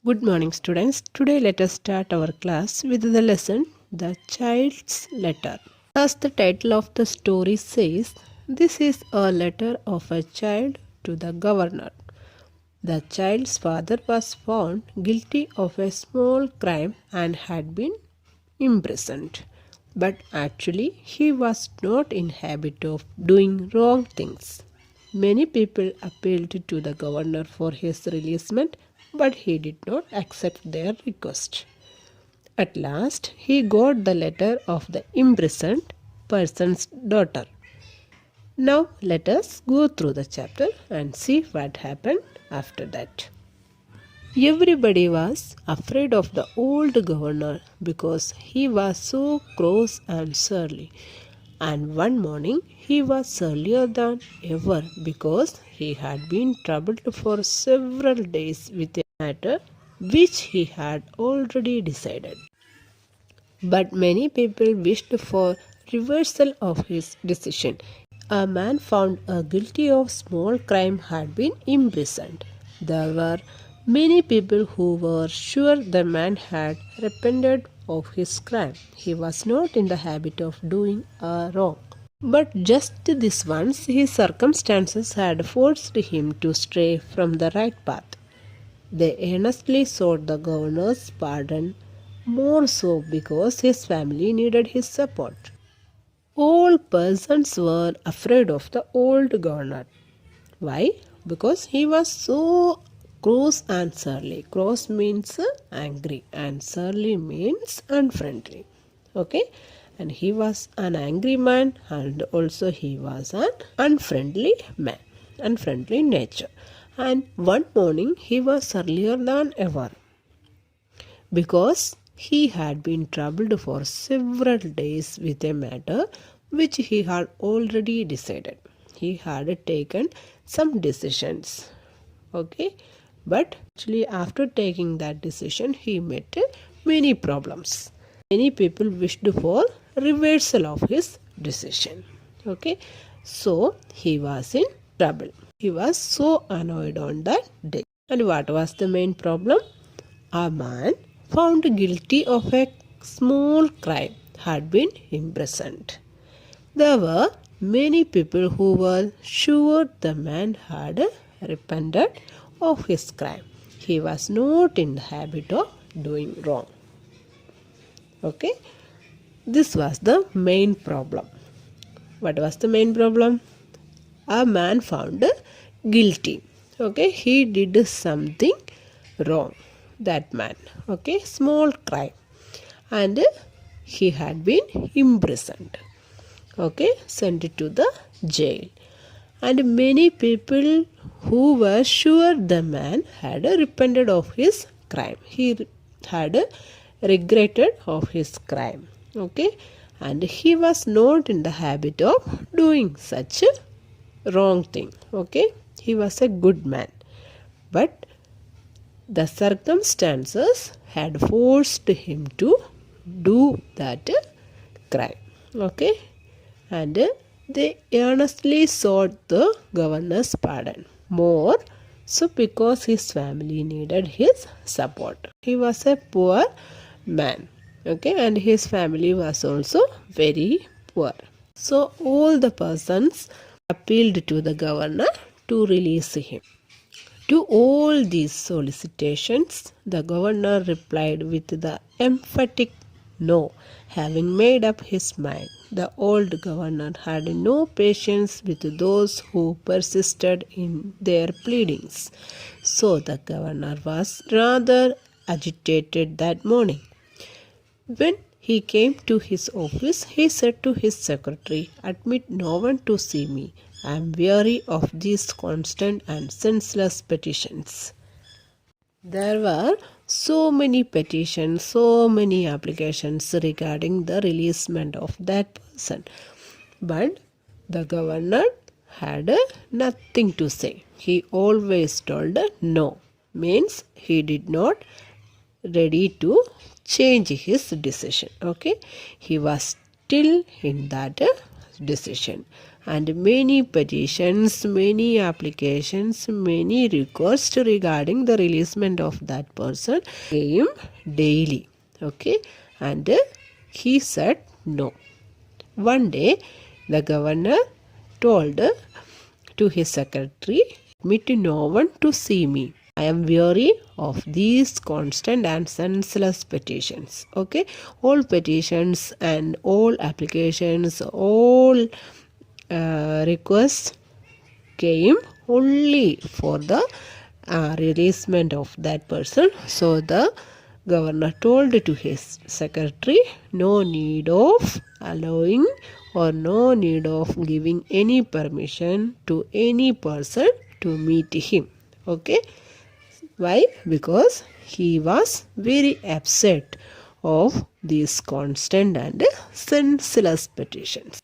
Good morning, students. Today, let us start our class with the lesson The Child's Letter. As the title of the story says, this is a letter of a child to the governor. The child's father was found guilty of a small crime and had been imprisoned. But actually, he was not in habit of doing wrong things. Many people appealed to the governor for his releasement, but he did not accept their request. At last, he got the letter of the imprisoned person's daughter. Now, let us go through the chapter and see what happened after that. Everybody was afraid of the old governor because he was so cross and surly. And one morning he was surlier than ever because he had been troubled for several days with a matter which he had already decided. But many people wished for reversal of his decision. A man found guilty of small crime had been imprisoned. There were many people who were sure the man had repented of his crime. He was not in the habit of doing wrong. But just this once, his circumstances had forced him to stray from the right path. They earnestly sought the governor's pardon, more so because his family needed his support. All persons were afraid of the old governor. Why? Because he was so cross and surly. Cross means angry and surly means unfriendly. Okay? And he was an angry man and also he was an unfriendly man, unfriendly nature. And one morning he was surlier than ever because he had been troubled for several days with a matter which he had already decided. He had taken some decisions. Okay, but actually, after taking that decision, he met many problems. Many people wished for reversal of his decision. Okay, so he was in trouble. He was so annoyed on that day. And what was the main problem? A man found guilty of a small crime had been imprisoned. There were many people who were sure the man had repented of his crime. He was not in the habit of doing wrong. Okay, this was the main problem. What was the main problem? A man found guilty. Okay, he did something wrong. That man, okay, small crime, and he had been imprisoned. Okay, sent to the jail. And many people who were sure the man had repented of his crime. He had regretted of his crime. Okay, and he was not in the habit of doing such a wrong thing. Okay, he was a good man, but the circumstances had forced him to do that crime. Okay, and they earnestly sought the governor's pardon. More so because his family needed his support. He was a poor man. Okay, and his family was also very poor. So all the persons appealed to the governor to release him. To all these solicitations, the governor replied with the emphatic no. Having made up his mind, the old governor had no patience with those who persisted in their pleadings. So the governor was rather agitated that morning. When he came to his office, he said to his secretary, "Admit no one to see me. I am weary of these constant and senseless petitions." There were so many petitions, so many applications regarding the releasement of that person. But the governor had nothing to say. He always told no. Means he did not ready to change his decision. Okay, he was still in that decision, and many petitions, many applications, many requests regarding the releasement of that person came daily. Okay, and he said no. One day, the governor told to his secretary, "Admit no one to see me. I am weary of these constant and senseless petitions." Okay, all petitions and all applications, all requests came only for the releasement of that person. So the governor told to his secretary, no need of allowing or no need of giving any permission to any person to meet him. Okay, why? Because he was very upset of these constant and senseless petitions.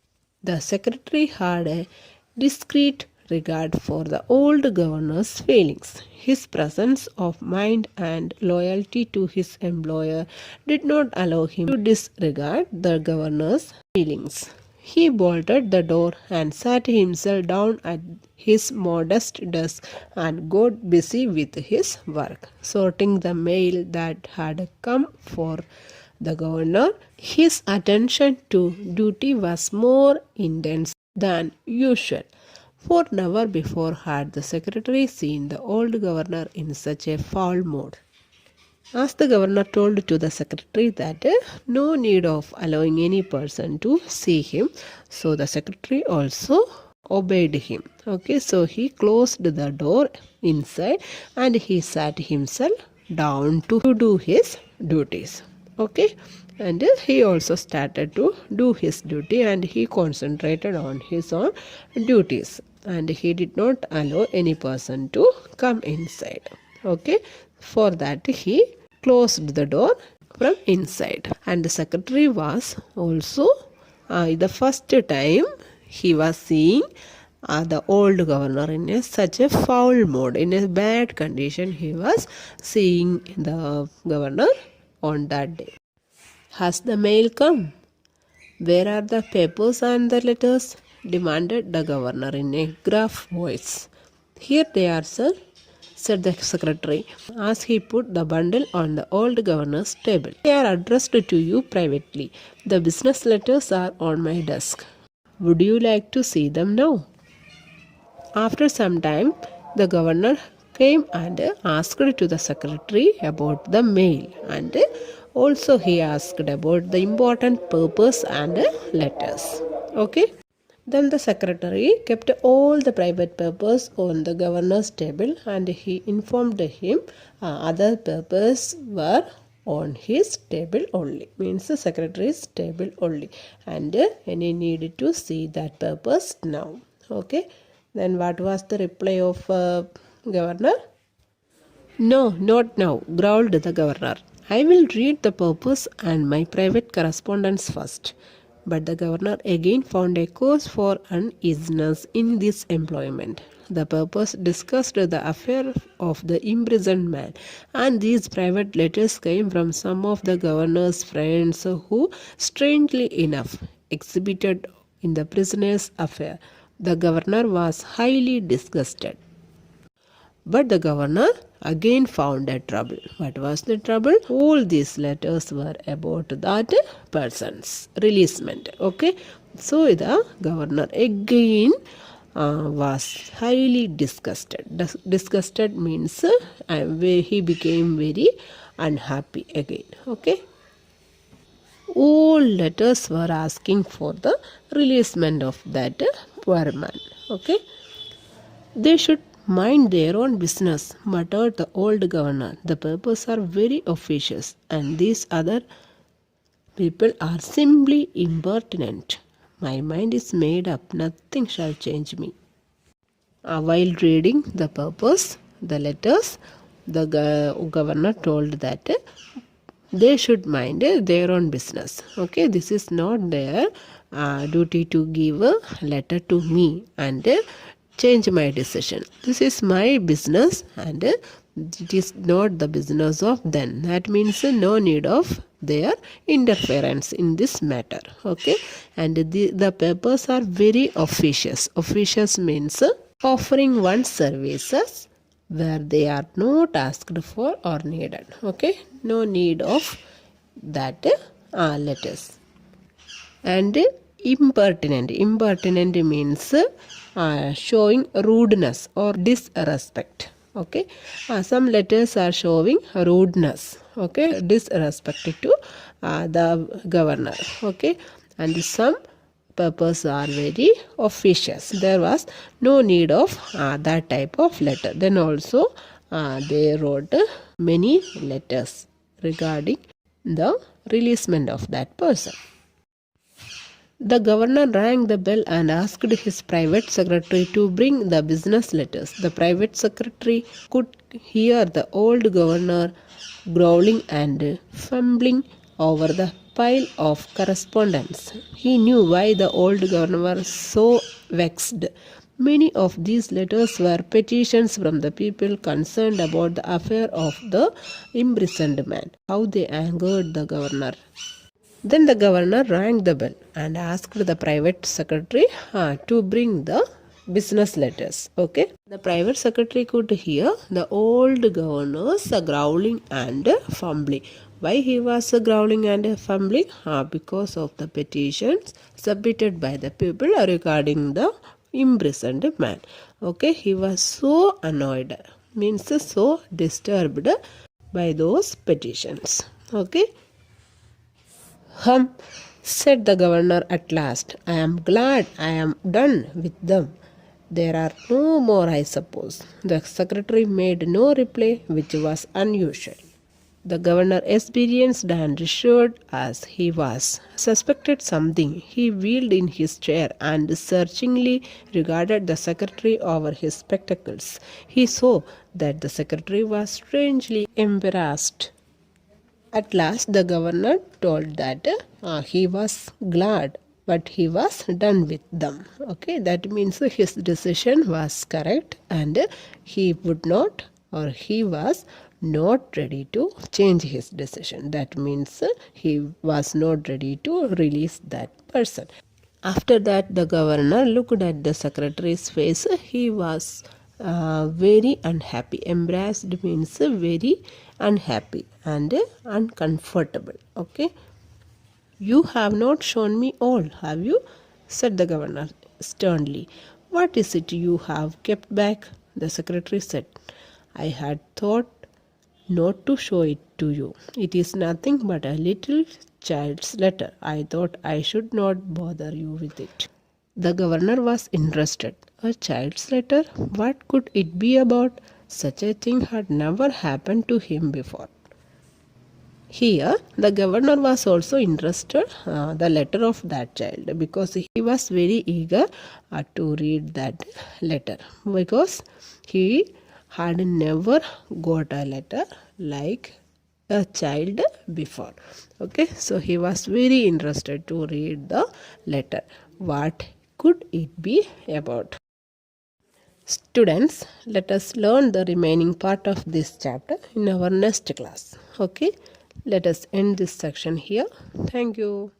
The secretary had a discreet regard for the old governor's feelings. His presence of mind and loyalty to his employer did not allow him to disregard the governor's feelings. He bolted the door and sat himself down at his modest desk and got busy with his work, sorting the mail that had come for the governor. His attention to duty was more intense than usual, for never before had the secretary seen the old governor in such a foul mood. As the governor told to the secretary that no need of allowing any person to see him, so the secretary also obeyed him. Okay, so he closed the door inside and he sat himself down to do his duties. Okay, and he also started to do his duty and he concentrated on his own duties and he did not allow any person to come inside. Okay, for that he closed the door from inside, and the secretary was also the first time he was seeing the old governor in such a foul mood, in a bad condition. He was seeing the governor on that day. Has the mail come? Where are the papers and the letters? Demanded the governor in a gruff voice. Here they are, sir, said the secretary, as he put the bundle on the old governor's table. They are addressed to you privately. The business letters are on my desk. Would you like to see them now? After some time, the governor came and asked to the secretary about the mail, and also he asked about the important papers and letters. Okay. Then the secretary kept all the private papers on the governor's table and he informed him other papers were on his table only, means the secretary's table only, and he needed to see that papers now. Okay, then what was the reply of governor? No, not now, growled the governor. I will read the papers and my private correspondence first. But the governor again found a cause for uneasiness in this employment. The purpose discussed the affair of the imprisoned man, and these private letters came from some of the governor's friends who, strangely enough, exhibited in the prisoner's affair. The governor was highly disgusted. But the governor again found a trouble. What was the trouble? All these letters were about that person's releasement. Okay, so the governor again was highly disgusted. Disgusted means he became very unhappy again. Okay, all letters were asking for the releasement of that poor man. Okay, they should mind their own business, muttered the old governor. The papers are very officious, and these other people are simply impertinent. My mind is made up, nothing shall change me. While reading the papers, the letters, the governor told that they should mind their own business. Okay, this is not their duty to give a letter to me and change my decision. This is my business and It is not the business of them. That means no need of their interference in this matter. Okay, and the papers are very officious. Officious means offering one's services where they are not asked for or needed. Okay, no need of that letters. And impertinent means showing rudeness or disrespect. Okay, some letters are showing rudeness, okay, disrespect to the governor. Okay, and some purpose are very officious. There was no need of that type of letter. Then also they wrote many letters regarding the releasement of that person. The governor rang the bell and asked his private secretary to bring the business letters. The private secretary could hear the old governor growling and fumbling over the pile of correspondence. He knew why the old governor was so vexed. Many of these letters were petitions from the people concerned about the affair of the imprisoned man. How they angered the governor. Then the governor rang the bell and asked the private secretary to bring the business letters. Okay, the private secretary could hear the old governor's growling and fumbling. Why he was growling and fumbling? Because of the petitions submitted by the people regarding the imprisoned man. Okay, he was so annoyed, means so disturbed by those petitions. Okay. Said the governor at last. I am glad I am done with them. There are no more, I suppose. The secretary made no reply, which was unusual. The governor, experienced and assured as he was, suspected something. He wheeled in his chair and searchingly regarded the secretary over his spectacles. He saw that the secretary was strangely embarrassed. At last, the governor told that he was glad, but he was done with them. Okay, that means his decision was correct, and he would not, or he was not ready to change his decision. That means he was not ready to release that person. After that, the governor looked at the secretary's face. He was very unhappy. Embarrassed means very unhappy and uncomfortable. Okay, you have not shown me all, have you? Said the governor sternly. What is it you have kept back? The secretary said. I had thought not to show it to you. It is nothing but a little child's letter. I thought I should not bother you with it. The governor was interested. A child's letter? What could it be about? Such a thing had never happened to him before. Here, the governor was also interested the letter of that child, because he was very eager to read that letter, because he had never got a letter like a child before. Okay, so he was very interested to read the letter. What could it be about? Students, let us learn the remaining part of this chapter in our next class. Okay, let us end this section here. Thank you.